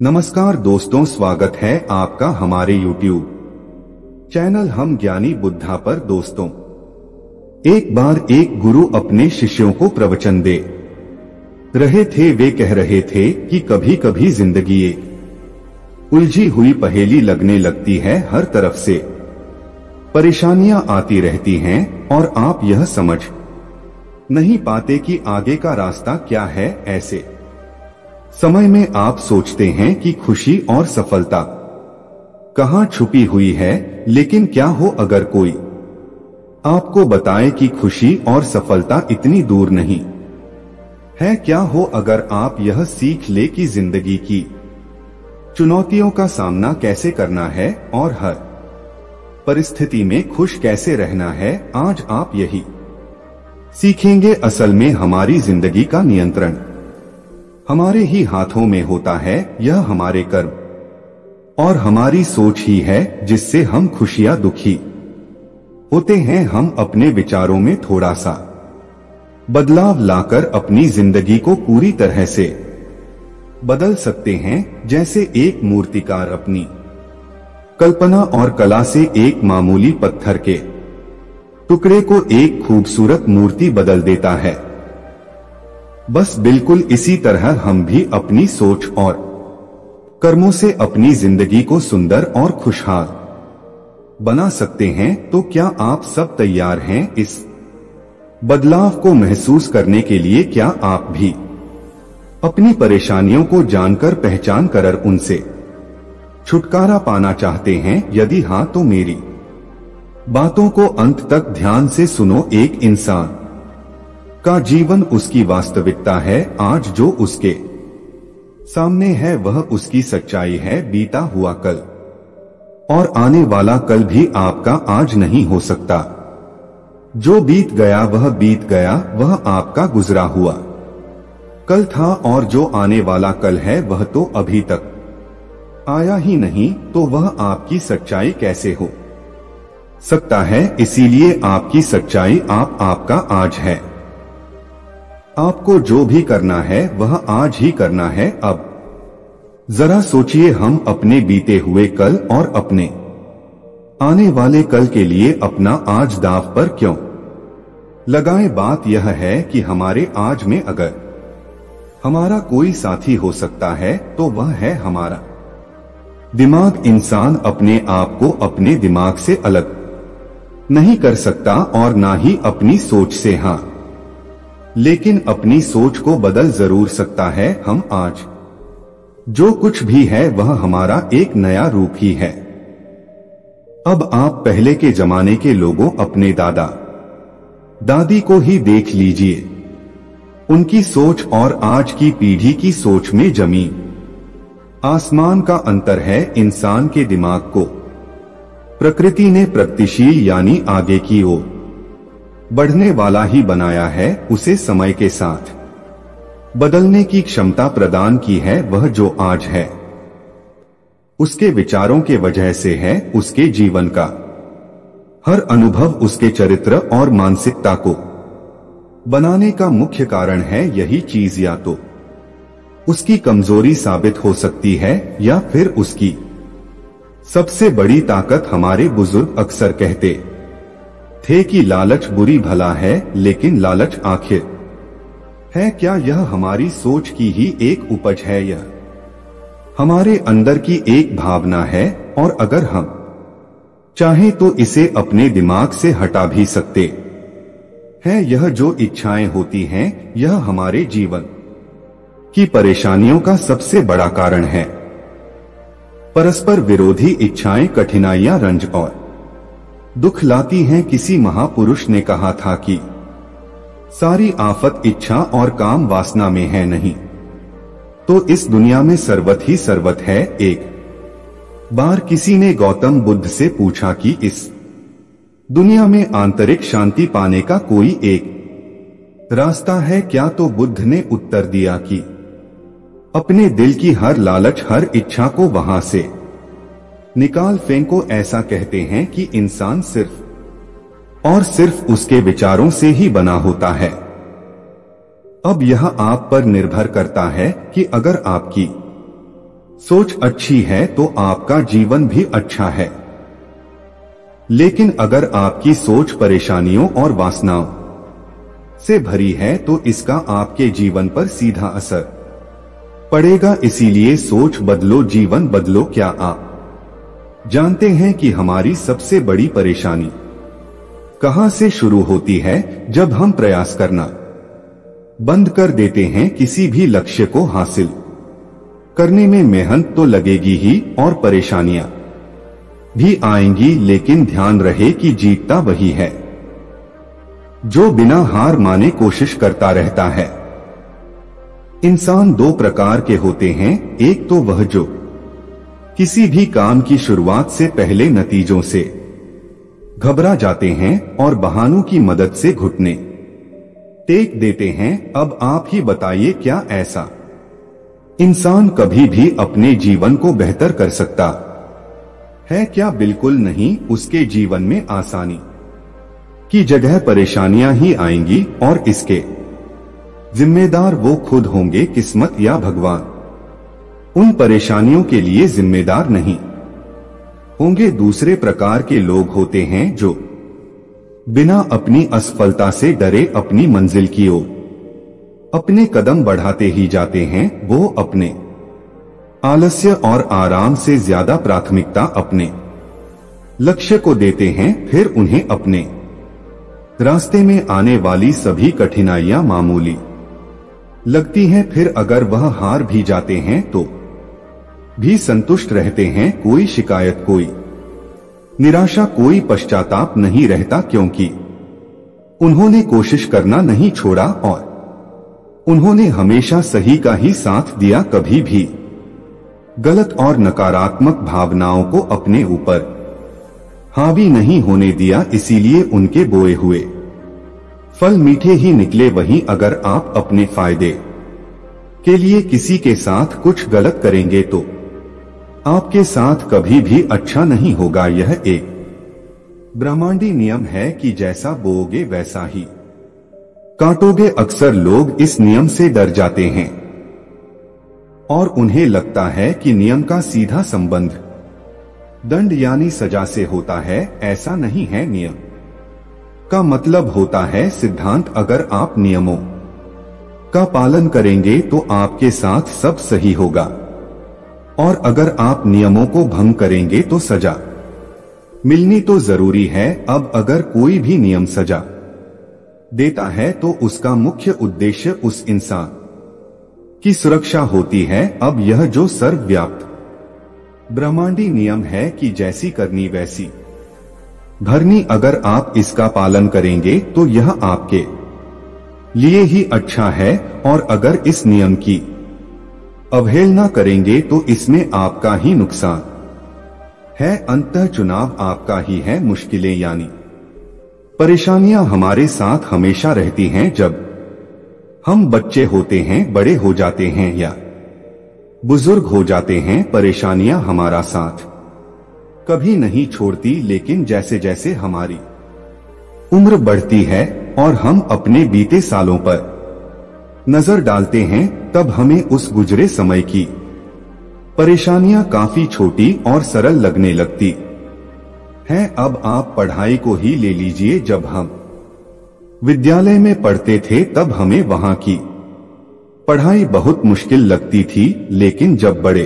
नमस्कार दोस्तों, स्वागत है आपका हमारे YouTube चैनल हम ज्ञानी बुद्धा पर। दोस्तों, एक बार एक गुरु अपने शिष्यों को प्रवचन दे रहे थे। वे कह रहे थे कि कभी कभी जिंदगी एक उलझी हुई पहेली लगने लगती है। हर तरफ से परेशानियां आती रहती हैं और आप यह समझ नहीं पाते कि आगे का रास्ता क्या है। ऐसे समय में आप सोचते हैं कि खुशी और सफलता कहाँ छुपी हुई है, लेकिन क्या हो अगर कोई आपको बताए कि खुशी और सफलता इतनी दूर नहीं है। क्या हो अगर आप यह सीख ले कि जिंदगी की चुनौतियों का सामना कैसे करना है और हर परिस्थिति में खुश कैसे रहना है। आज आप यही सीखेंगे। असल में हमारी जिंदगी का नियंत्रण हमारे ही हाथों में होता है। यह हमारे कर्म और हमारी सोच ही है जिससे हम खुश या दुखी होते हैं। हम अपने विचारों में थोड़ा सा बदलाव लाकर अपनी जिंदगी को पूरी तरह से बदल सकते हैं। जैसे एक मूर्तिकार अपनी कल्पना और कला से एक मामूली पत्थर के टुकड़े को एक खूबसूरत मूर्ति बदल देता है। बस बिल्कुल इसी तरह हम भी अपनी सोच और कर्मों से अपनी जिंदगी को सुंदर और खुशहाल बना सकते हैं। तो क्या आप सब तैयार हैं इस बदलाव को महसूस करने के लिए? क्या आप भी अपनी परेशानियों को जानकर पहचान कर उनसे छुटकारा पाना चाहते हैं? यदि हां तो मेरी बातों को अंत तक ध्यान से सुनो। एक इंसान का जीवन उसकी वास्तविकता है। आज जो उसके सामने है वह उसकी सच्चाई है। बीता हुआ कल और आने वाला कल भी आपका आज नहीं हो सकता। जो बीत गया वह बीत गया, वह आपका गुजरा हुआ कल था। और जो आने वाला कल है वह तो अभी तक आया ही नहीं। तो वह आपकी सच्चाई कैसे हो सकता है? इसीलिए आपकी सच्चाई आपका आज है। आपको जो भी करना है वह आज ही करना है। अब जरा सोचिए, हम अपने बीते हुए कल और अपने आने वाले कल के लिए अपना आज दांव पर क्यों लगाएं? बात यह है कि हमारे आज में अगर हमारा कोई साथी हो सकता है तो वह है हमारा दिमाग। इंसान अपने आप को अपने दिमाग से अलग नहीं कर सकता और ना ही अपनी सोच से। हां, लेकिन अपनी सोच को बदल जरूर सकता है। हम आज जो कुछ भी है वह हमारा एक नया रूप ही है। अब आप पहले के जमाने के लोगों, अपने दादा दादी को ही देख लीजिए। उनकी सोच और आज की पीढ़ी की सोच में जमीन आसमान का अंतर है। इंसान के दिमाग को प्रकृति ने प्रगतिशील यानी आगे की ओर बढ़ने वाला ही बनाया है। उसे समय के साथ बदलने की क्षमता प्रदान की है। वह जो आज है उसके विचारों के वजह से है। उसके जीवन का हर अनुभव उसके चरित्र और मानसिकता को बनाने का मुख्य कारण है। यही चीज या तो उसकी कमजोरी साबित हो सकती है या फिर उसकी सबसे बड़ी ताकत। हमारे बुजुर्ग अक्सर कहते थे कि लालच बुरी भला है, लेकिन लालच आखिर है क्या? यह हमारी सोच की ही एक उपज है। यह हमारे अंदर की एक भावना है और अगर हम चाहें तो इसे अपने दिमाग से हटा भी सकते हैं। यह जो इच्छाएं होती हैं यह हमारे जीवन की परेशानियों का सबसे बड़ा कारण है। परस्पर विरोधी इच्छाएं कठिनाइयां, रंज और दुख लाती हैं। किसी महापुरुष ने कहा था कि सारी आफत इच्छा और काम वासना में है। नहीं तो इस दुनिया में सर्वत ही सर्वत है। एक बार किसी ने गौतम बुद्ध से पूछा कि इस दुनिया में आंतरिक शांति पाने का कोई एक रास्ता है क्या? तो बुद्ध ने उत्तर दिया कि अपने दिल की हर लालच, हर इच्छा को वहां से निकाल फेंको। ऐसा कहते हैं कि इंसान सिर्फ और सिर्फ उसके विचारों से ही बना होता है। अब यह आप पर निर्भर करता है कि अगर आपकी सोच अच्छी है तो आपका जीवन भी अच्छा है, लेकिन अगर आपकी सोच परेशानियों और वासनाओं से भरी है तो इसका आपके जीवन पर सीधा असर पड़ेगा। इसीलिए सोच बदलो, जीवन बदलो। क्या आप जानते हैं कि हमारी सबसे बड़ी परेशानी कहां से शुरू होती है? जब हम प्रयास करना बंद कर देते हैं। किसी भी लक्ष्य को हासिल करने में मेहनत तो लगेगी ही और परेशानियां भी आएंगी, लेकिन ध्यान रहे कि जीतता वही है जो बिना हार माने कोशिश करता रहता है। इंसान दो प्रकार के होते हैं, एक तो वह जो किसी भी काम की शुरुआत से पहले नतीजों से घबरा जाते हैं और बहानों की मदद से घुटने टेक देते हैं। अब आप ही बताइए, क्या ऐसा इंसान कभी भी अपने जीवन को बेहतर कर सकता है क्या? बिल्कुल नहीं। उसके जीवन में आसानी की जगह परेशानियां ही आएंगी और इसके जिम्मेदार वो खुद होंगे, किस्मत या भगवान उन परेशानियों के लिए जिम्मेदार नहीं होंगे। दूसरे प्रकार के लोग होते हैं जो बिना अपनी असफलता से डरे अपनी मंजिल की ओर अपने कदम बढ़ाते ही जाते हैं। वो अपने आलस्य और आराम से ज्यादा प्राथमिकता अपने लक्ष्य को देते हैं। फिर उन्हें अपने रास्ते में आने वाली सभी कठिनाइयां मामूली लगती हैं। फिर अगर वह हार भी जाते हैं तो भी संतुष्ट रहते हैं। कोई शिकायत, कोई निराशा, कोई पश्चाताप नहीं रहता, क्योंकि उन्होंने कोशिश करना नहीं छोड़ा और उन्होंने हमेशा सही का ही साथ दिया। कभी भी गलत और नकारात्मक भावनाओं को अपने ऊपर हावी नहीं होने दिया। इसीलिए उनके बोए हुए फल मीठे ही निकले। वहीं अगर आप अपने फायदे के लिए किसी के साथ कुछ गलत करेंगे तो आपके साथ कभी भी अच्छा नहीं होगा। यह एक ब्रह्मांडी नियम है कि जैसा बोओगे वैसा ही काटोगे। अक्सर लोग इस नियम से डर जाते हैं और उन्हें लगता है कि नियम का सीधा संबंध दंड यानी सजा से होता है। ऐसा नहीं है। नियम का मतलब होता है सिद्धांत। अगर आप नियमों का पालन करेंगे तो आपके साथ सब सही होगा, और अगर आप नियमों को भंग करेंगे तो सजा मिलनी तो जरूरी है। अब अगर कोई भी नियम सजा देता है तो उसका मुख्य उद्देश्य उस इंसान की सुरक्षा होती है। अब यह जो सर्वव्याप्त ब्रह्मांडी नियम है कि जैसी करनी वैसी भरनी, अगर आप इसका पालन करेंगे तो यह आपके लिए ही अच्छा है, और अगर इस नियम की अवहेलना करेंगे तो इसमें आपका ही नुकसान है। अंततः चुनाव आपका ही है। मुश्किलें यानी परेशानियां हमारे साथ हमेशा रहती हैं। जब हम बच्चे होते हैं, बड़े हो जाते हैं या बुजुर्ग हो जाते हैं, परेशानियां हमारा साथ कभी नहीं छोड़ती। लेकिन जैसे जैसे हमारी उम्र बढ़ती है और हम अपने बीते सालों पर नजर डालते हैं, तब हमें उस गुजरे समय की परेशानियां काफी छोटी और सरल लगने लगती हैं। अब आप पढ़ाई को ही ले लीजिए। जब हम विद्यालय में पढ़ते थे तब हमें वहां की पढ़ाई बहुत मुश्किल लगती थी, लेकिन जब बड़े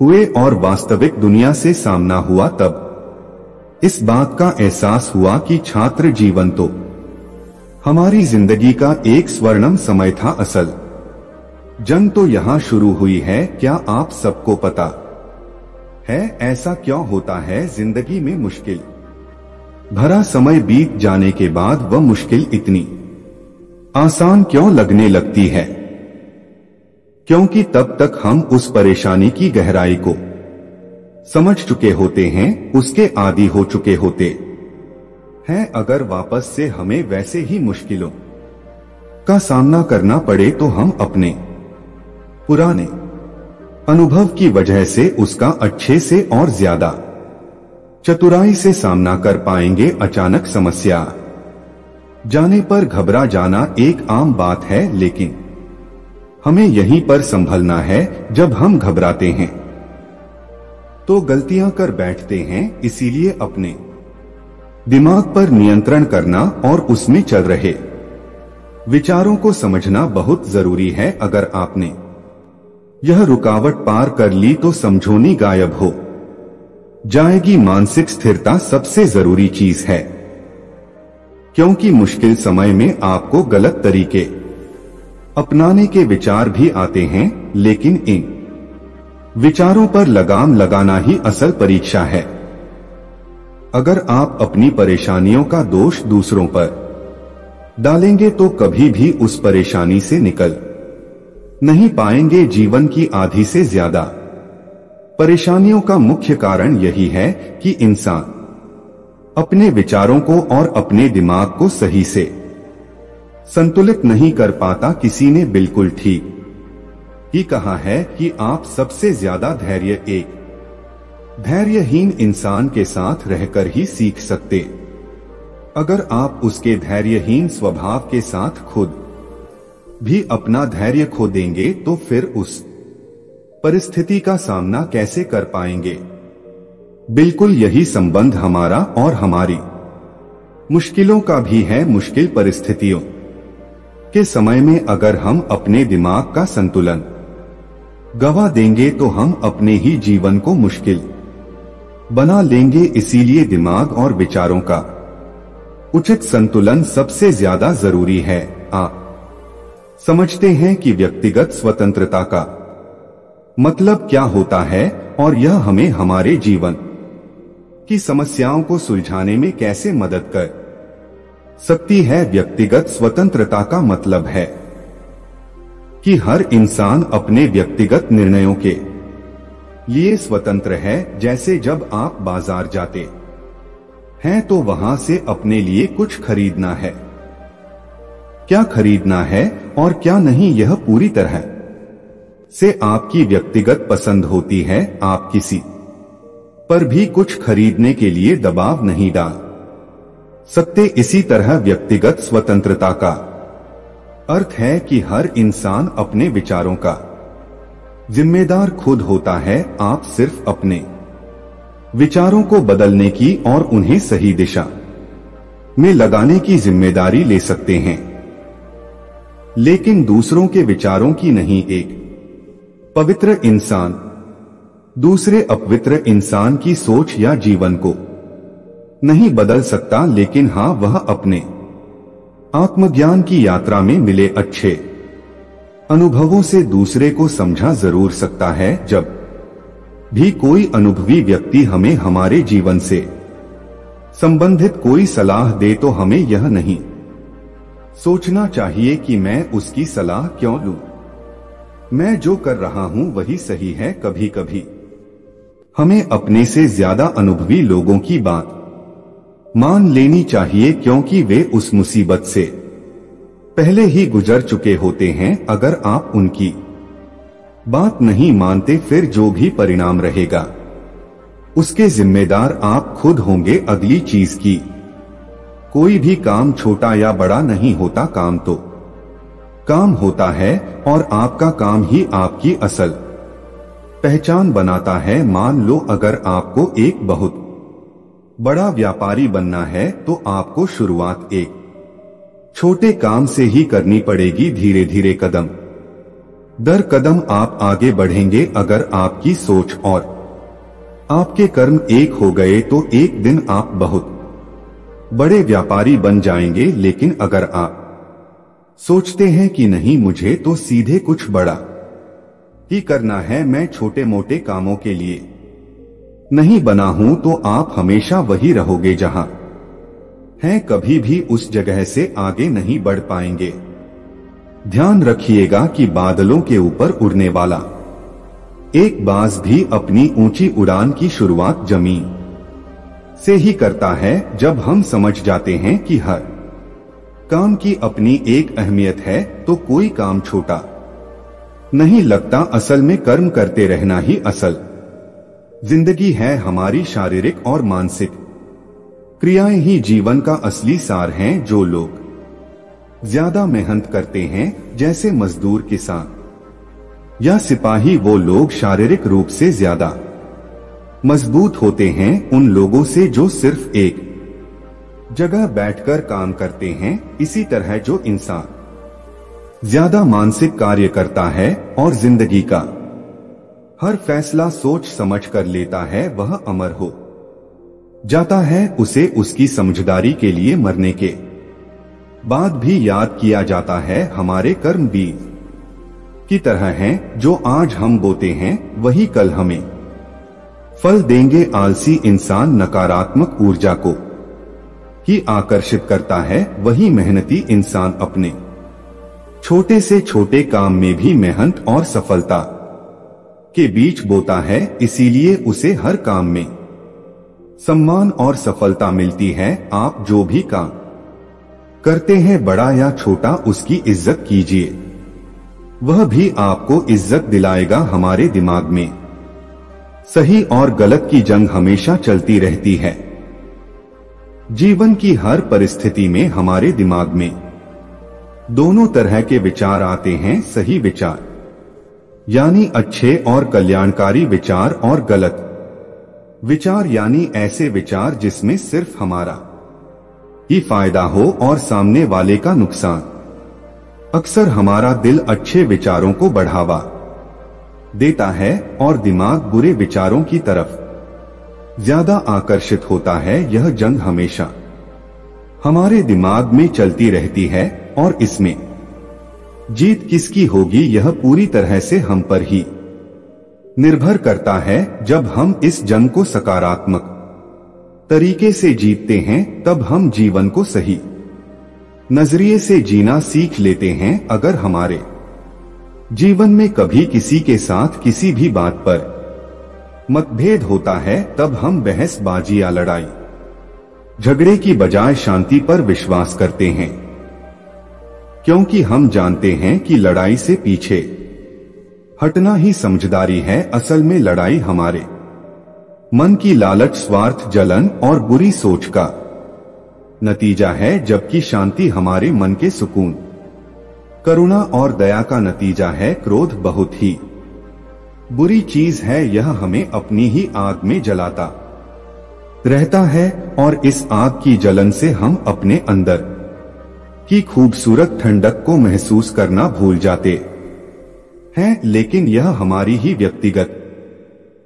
हुए और वास्तविक दुनिया से सामना हुआ तब इस बात का एहसास हुआ कि छात्र जीवन तो हमारी जिंदगी का एक स्वर्णिम समय था। असल जंग तो यहां शुरू हुई है। क्या आप सबको पता है ऐसा क्यों होता है? जिंदगी में मुश्किल भरा समय बीत जाने के बाद वह मुश्किल इतनी आसान क्यों लगने लगती है? क्योंकि तब तक हम उस परेशानी की गहराई को समझ चुके होते हैं, उसके आदी हो चुके होते हैं। अगर वापस से हमें वैसे ही मुश्किलों का सामना करना पड़े तो हम अपने पुराने अनुभव की वजह से उसका अच्छे से और ज्यादा चतुराई से सामना कर पाएंगे। अचानक समस्या जाने पर घबरा जाना एक आम बात है, लेकिन हमें यहीं पर संभलना है। जब हम घबराते हैं तो गलतियां कर बैठते हैं, इसीलिए अपने दिमाग पर नियंत्रण करना और उसमें चल रहे विचारों को समझना बहुत जरूरी है। अगर आपने यह रुकावट पार कर ली तो समझोनी गायब हो जाएगी। मानसिक स्थिरता सबसे जरूरी चीज है, क्योंकि मुश्किल समय में आपको गलत तरीके अपनाने के विचार भी आते हैं, लेकिन इन विचारों पर लगाम लगाना ही असल परीक्षा है। अगर आप अपनी परेशानियों का दोष दूसरों पर डालेंगे तो कभी भी उस परेशानी से निकल नहीं पाएंगे। जीवन की आधी से ज्यादा परेशानियों का मुख्य कारण यही है कि इंसान अपने विचारों को और अपने दिमाग को सही से संतुलित नहीं कर पाता। किसी ने बिल्कुल ठीक ही कहा है कि आप सबसे ज्यादा धैर्य एक धैर्यहीन इंसान के साथ रहकर ही सीख सकते। अगर आप उसके धैर्यहीन स्वभाव के साथ खुद भी अपना धैर्य खो देंगे तो फिर उस परिस्थिति का सामना कैसे कर पाएंगे। बिल्कुल यही संबंध हमारा और हमारी मुश्किलों का भी है। मुश्किल परिस्थितियों के समय में अगर हम अपने दिमाग का संतुलन गवा देंगे तो हम अपने ही जीवन को मुश्किल बना लेंगे। इसीलिए दिमाग और विचारों का उचित संतुलन सबसे ज्यादा जरूरी है। आप समझते हैं कि व्यक्तिगत स्वतंत्रता का मतलब क्या होता है और यह हमें हमारे जीवन की समस्याओं को सुलझाने में कैसे मदद कर सकती है। व्यक्तिगत स्वतंत्रता का मतलब है कि हर इंसान अपने व्यक्तिगत निर्णयों के लिए स्वतंत्र है। जैसे जब आप बाजार जाते हैं तो वहां से अपने लिए कुछ खरीदना है, क्या खरीदना है और क्या नहीं यह पूरी तरह से आपकी व्यक्तिगत पसंद होती है। आप किसी पर भी कुछ खरीदने के लिए दबाव नहीं डाल सकते। इसी तरह व्यक्तिगत स्वतंत्रता का अर्थ है कि हर इंसान अपने विचारों का जिम्मेदार खुद होता है। आप सिर्फ अपने विचारों को बदलने की और उन्हें सही दिशा में लगाने की जिम्मेदारी ले सकते हैं, लेकिन दूसरों के विचारों की नहीं। एक पवित्र इंसान दूसरे अपवित्र इंसान की सोच या जीवन को नहीं बदल सकता, लेकिन हाँ वह अपने आत्मज्ञान की यात्रा में मिले अच्छे अनुभवों से दूसरे को समझा जरूर सकता है। जब भी कोई अनुभवी व्यक्ति हमें हमारे जीवन से संबंधित कोई सलाह दे तो हमें यह नहीं सोचना चाहिए कि मैं उसकी सलाह क्यों लूं, मैं जो कर रहा हूं वही सही है। कभी कभी हमें अपने से ज्यादा अनुभवी लोगों की बात मान लेनी चाहिए, क्योंकि वे उस मुसीबत से पहले ही गुजर चुके होते हैं। अगर आप उनकी बात नहीं मानते फिर जो भी परिणाम रहेगा उसके जिम्मेदार आप खुद होंगे। अगली चीज की कोई भी काम छोटा या बड़ा नहीं होता, काम तो काम होता है और आपका काम ही आपकी असल पहचान बनाता है। मान लो अगर आपको एक बहुत बड़ा व्यापारी बनना है तो आपको शुरुआत एक छोटे काम से ही करनी पड़ेगी। धीरे धीरे कदम दर कदम आप आगे बढ़ेंगे। अगर आपकी सोच और आपके कर्म एक हो गए तो एक दिन आप बहुत बड़े व्यापारी बन जाएंगे। लेकिन अगर आप सोचते हैं कि नहीं मुझे तो सीधे कुछ बड़ा ही करना है, मैं छोटे मोटे कामों के लिए नहीं बना हूं, तो आप हमेशा वही रहोगे जहां हैं, कभी भी उस जगह से आगे नहीं बढ़ पाएंगे। ध्यान रखिएगा कि बादलों के ऊपर उड़ने वाला एक बाज भी अपनी ऊंची उड़ान की शुरुआत जमीन से ही करता है। जब हम समझ जाते हैं कि हर काम की अपनी एक अहमियत है तो कोई काम छोटा नहीं लगता। असल में कर्म करते रहना ही असल जिंदगी है। हमारी शारीरिक और मानसिक क्रियाएं ही जीवन का असली सार हैं। जो लोग ज्यादा मेहनत करते हैं, जैसे मजदूर, किसान, या सिपाही वो लोग शारीरिक रूप से ज्यादा मजबूत होते हैं उन लोगों से जो सिर्फ एक जगह बैठकर काम करते हैं। इसी तरह जो इंसान ज्यादा मानसिक कार्य करता है और जिंदगी का हर फैसला सोच समझ कर लेता है वह अमर हो जाता है। उसे उसकी समझदारी के लिए मरने के बाद भी याद किया जाता है। हमारे कर्म बीज की तरह हैं, जो आज हम बोते हैं वही कल हमें फल देंगे। आलसी इंसान नकारात्मक ऊर्जा को ही आकर्षित करता है, वही मेहनती इंसान अपने छोटे से छोटे काम में भी मेहनत और सफलता के बीच बोता है। इसीलिए उसे हर काम में सम्मान और सफलता मिलती है। आप जो भी काम करते हैं बड़ा या छोटा, उसकी इज्जत कीजिए, वह भी आपको इज्जत दिलाएगा। हमारे दिमाग में सही और गलत की जंग हमेशा चलती रहती है। जीवन की हर परिस्थिति में हमारे दिमाग में दोनों तरह के विचार आते हैं। सही विचार यानी अच्छे और कल्याणकारी विचार, और गलत विचार यानी ऐसे विचार जिसमें सिर्फ हमारा ही फायदा हो और सामने वाले का नुकसान। अक्सर हमारा दिल अच्छे विचारों को बढ़ावा देता है और दिमाग बुरे विचारों की तरफ ज्यादा आकर्षित होता है। यह जंग हमेशा हमारे दिमाग में चलती रहती है और इसमें जीत किसकी होगी यह पूरी तरह से हम पर ही निर्भर करता है। जब हम इस जंग को सकारात्मक तरीके से जीतते हैं तब हम जीवन को सही नजरिए से जीना सीख लेते हैं। अगर हमारे जीवन में कभी किसी के साथ किसी भी बात पर मतभेद होता है तब हम बहसबाजी या लड़ाई झगड़े की बजाय शांति पर विश्वास करते हैं, क्योंकि हम जानते हैं कि लड़ाई से पीछे हटना ही समझदारी है। असल में लड़ाई हमारे मन की लालच, स्वार्थ, जलन और बुरी सोच का नतीजा है, जबकि शांति हमारे मन के सुकून, करुणा और दया का नतीजा है। क्रोध बहुत ही बुरी चीज है, यह हमें अपनी ही आग में जलाता रहता है और इस आग की जलन से हम अपने अंदर की खूबसूरत ठंडक को महसूस करना भूल जाते हैं। लेकिन यह हमारी ही व्यक्तिगत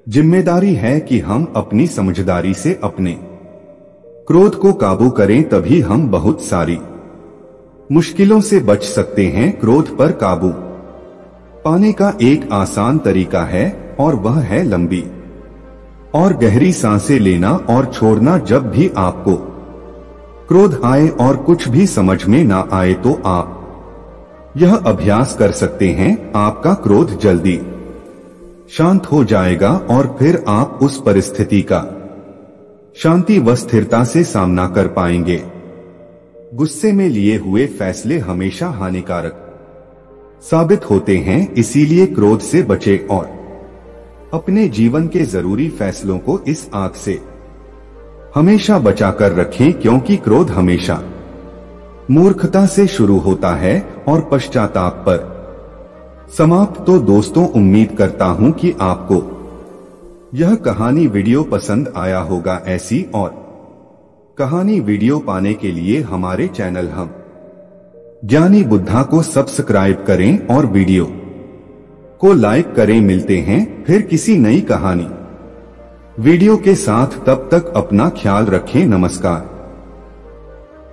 जिम्मेदारी है कि हम अपनी समझदारी से अपने क्रोध को काबू करें, तभी हम बहुत सारी मुश्किलों से बच सकते हैं। क्रोध पर काबू पाने का एक आसान तरीका है और वह है लंबी और गहरी सांसें लेना और छोड़ना। जब भी आपको क्रोध आए और कुछ भी समझ में ना आए तो आप यह अभ्यास कर सकते हैं। आपका क्रोध जल्दी शांत हो जाएगा और फिर आप उस परिस्थिति का शांति व स्थिरता से सामना कर पाएंगे। गुस्से में लिए हुए फैसले हमेशा हानिकारक साबित होते हैं, इसीलिए क्रोध से बचें और अपने जीवन के जरूरी फैसलों को इस आग से हमेशा बचाकर रखें, क्योंकि क्रोध हमेशा मूर्खता से शुरू होता है और पश्चाताप पर समाप्त। तो दोस्तों, उम्मीद करता हूं कि आपको यह कहानी वीडियो पसंद आया होगा। ऐसी और कहानी वीडियो पाने के लिए हमारे चैनल हम ज्ञानी बुद्धा को सब्सक्राइब करें और वीडियो को लाइक करें। मिलते हैं फिर किसी नई कहानी वीडियो के साथ, तब तक अपना ख्याल रखें। नमस्कार।